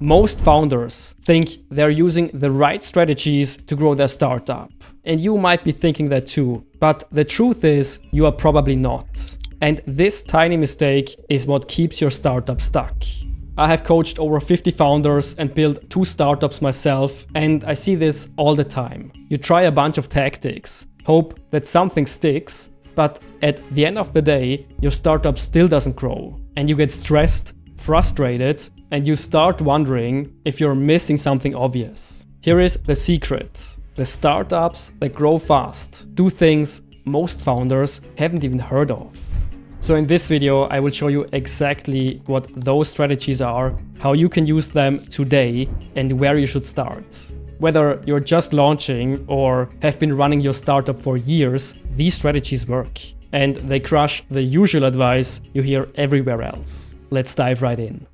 Most founders think they're using the right strategies to grow their startup. And you might be thinking that too. But the truth is, you are probably not. And this tiny mistake is what keeps your startup stuck. I have coached over 50 founders and built 2 startups myself, and I see this all the time. You try a bunch of tactics, hope that something sticks, but at the end of the day, your startup still doesn't grow. And you get stressed, frustrated, and you start wondering if you're missing something obvious. Here is the secret. The startups that grow fast do things most founders haven't even heard of. So in this video, I will show you exactly what those strategies are, how you can use them today, and where you should start. Whether you're just launching or have been running your startup for years, these strategies work. And they crush the usual advice you hear everywhere else. Let's dive right in.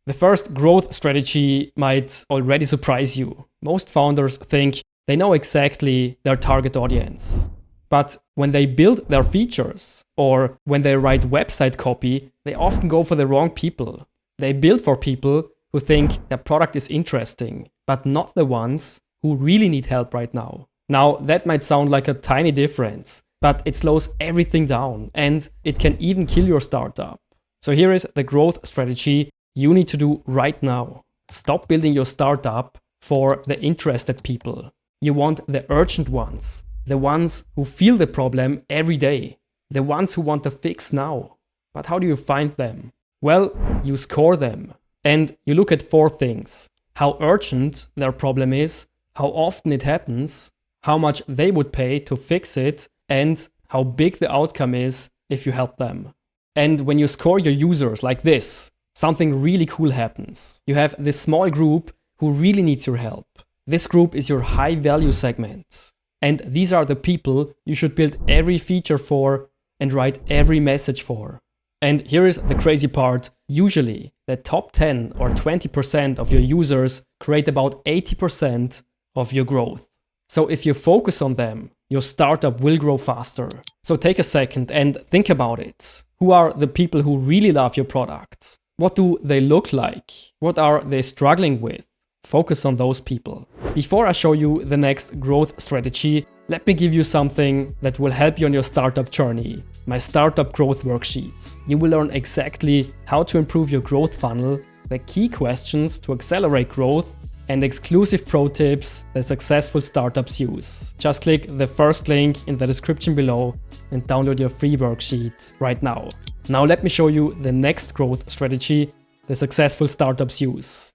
The first growth strategy might already surprise you. Most founders think they know exactly their target audience. But when they build their features or when they write website copy, they often go for the wrong people. They build for people who think their product is interesting, but not the ones who really need help right now. Now, that might sound like a tiny difference, but it slows everything down and it can even kill your startup. So here is the growth strategy you need to do right now. Stop building your startup for the interested people. You want the urgent ones. The ones who feel the problem every day. The ones who want a fix now. But how do you find them? Well, you score them. And you look at 4 things. How urgent their problem is, how often it happens, how much they would pay to fix it, and how big the outcome is if you help them. And when you score your users like this, something really cool happens. You have this small group who really needs your help. This group is your high value segment. And these are the people you should build every feature for and write every message for. And here is the crazy part. Usually, the top 10 or 20% of your users create about 80% of your growth. So if you focus on them, your startup will grow faster. So take a second and think about it. Who are the people who really love your product? What do they look like? What are they struggling with? Focus on those people. Before I show you the next growth strategy, let me give you something that will help you on your startup journey. My startup growth worksheet. You will learn exactly how to improve your growth funnel, the key questions to accelerate growth, and exclusive pro tips that successful startups use. Just click the first link in the description below and download your free worksheet right now. Now let me show you the next growth strategy the successful startups use.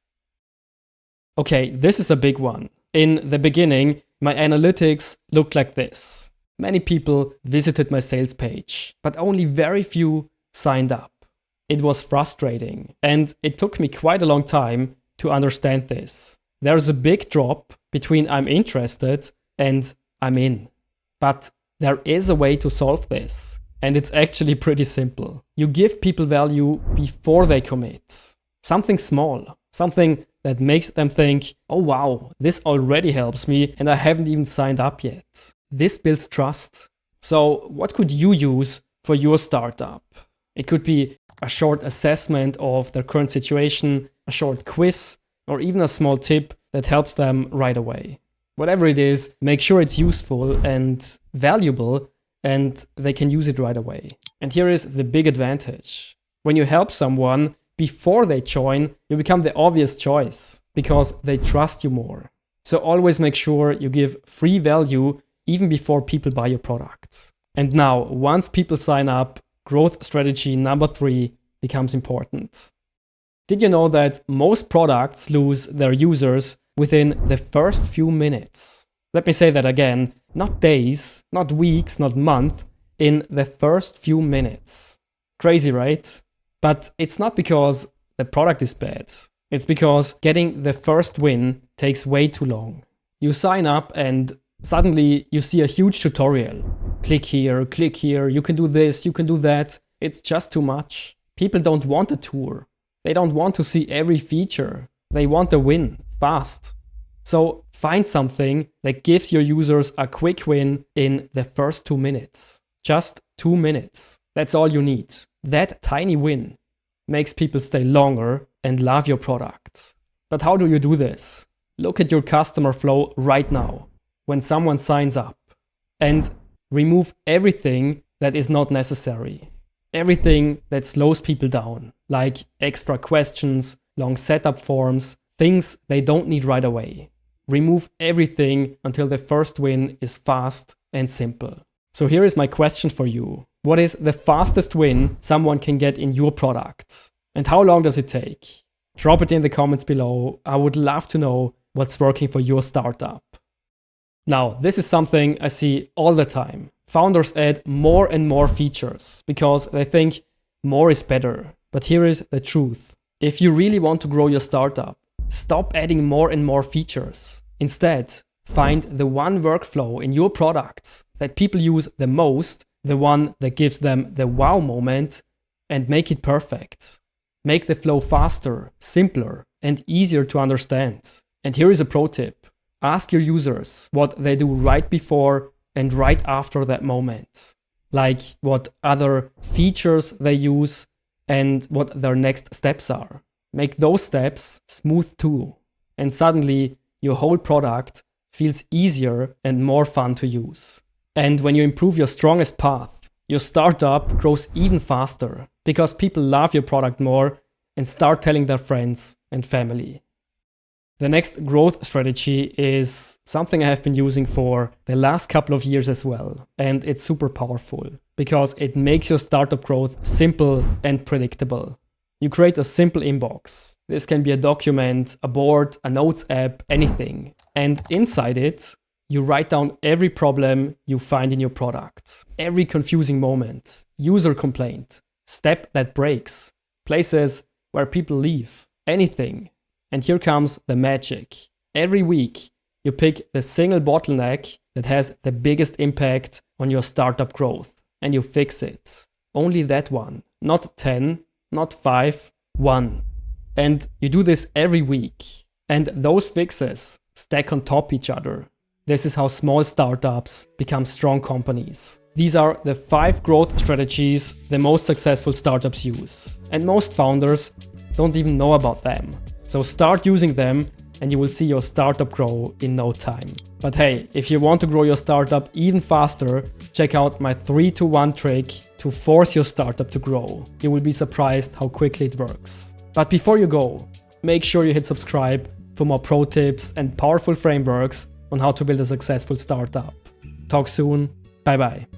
Okay, this is a big one. In the beginning, my analytics looked like this. Many people visited my sales page, but only very few signed up. It was frustrating, and it took me quite a long time to understand this. There's a big drop between I'm interested and I'm in. But there is a way to solve this, and it's actually pretty simple. You give people value before they commit. Something small, something that makes them think, oh wow, this already helps me and I haven't even signed up yet. This builds trust. So what could you use for your startup? It could be a short assessment of their current situation, a short quiz, or even a small tip that helps them right away. Whatever it is, make sure it's useful and valuable and they can use it right away. And here is the big advantage. When you help someone, before they join, you become the obvious choice because they trust you more. So always make sure you give free value even before people buy your product. And now, once people sign up, growth strategy number 3 becomes important. Did you know that most products lose their users within the first few minutes? Let me say that again, not days, not weeks, not months, in the first few minutes. Crazy, right? But it's not because the product is bad. It's because getting the first win takes way too long. You sign up and suddenly you see a huge tutorial. Click here, you can do this, you can do that. It's just too much. People don't want a tour. They don't want to see every feature. They want a win, fast. So find something that gives your users a quick win in the first 2 minutes. Just 2 minutes. That's all you need. That tiny win makes people stay longer and love your product. But how do you do this? Look at your customer flow right now, when someone signs up, and remove everything that is not necessary. Everything that slows people down, like extra questions, long setup forms, things they don't need right away. Remove everything until the first win is fast and simple. So here is my question for you. What is the fastest win someone can get in your product? And how long does it take? Drop it in the comments below. I would love to know what's working for your startup. Now, this is something I see all the time. Founders add more and more features because they think more is better. But here is the truth. If you really want to grow your startup, stop adding more and more features. Instead, find the one workflow in your products that people use the most, the one that gives them the wow moment, and make it perfect. Make the flow faster, simpler, and easier to understand. And here is a pro tip. Ask your users what they do right before and right after that moment. Like what other features they use and what their next steps are. Make those steps smooth too. And suddenly your whole product feels easier and more fun to use. And when you improve your strongest path, your startup grows even faster because people love your product more and start telling their friends and family. The next growth strategy is something I have been using for the last couple of years as well. And it's super powerful because it makes your startup growth simple and predictable. You create a simple inbox. This can be a document, a board, a notes app, anything. And inside it, you write down every problem you find in your product, every confusing moment, user complaint, step that breaks, places where people leave, anything. And here comes the magic. Every week, you pick the single bottleneck that has the biggest impact on your startup growth, and you fix it. Only that one, not 10, not 5, 1. And you do this every week. And those fixes stack on top each other. This is how small startups become strong companies. These are the 5 growth strategies the most successful startups use. And most founders don't even know about them. So start using them and you will see your startup grow in no time. But hey, if you want to grow your startup even faster, check out my 3-to-1 trick to force your startup to grow. You will be surprised how quickly it works. But before you go, make sure you hit subscribe for more pro tips and powerful frameworks on how to build a successful startup. Talk soon. Bye bye.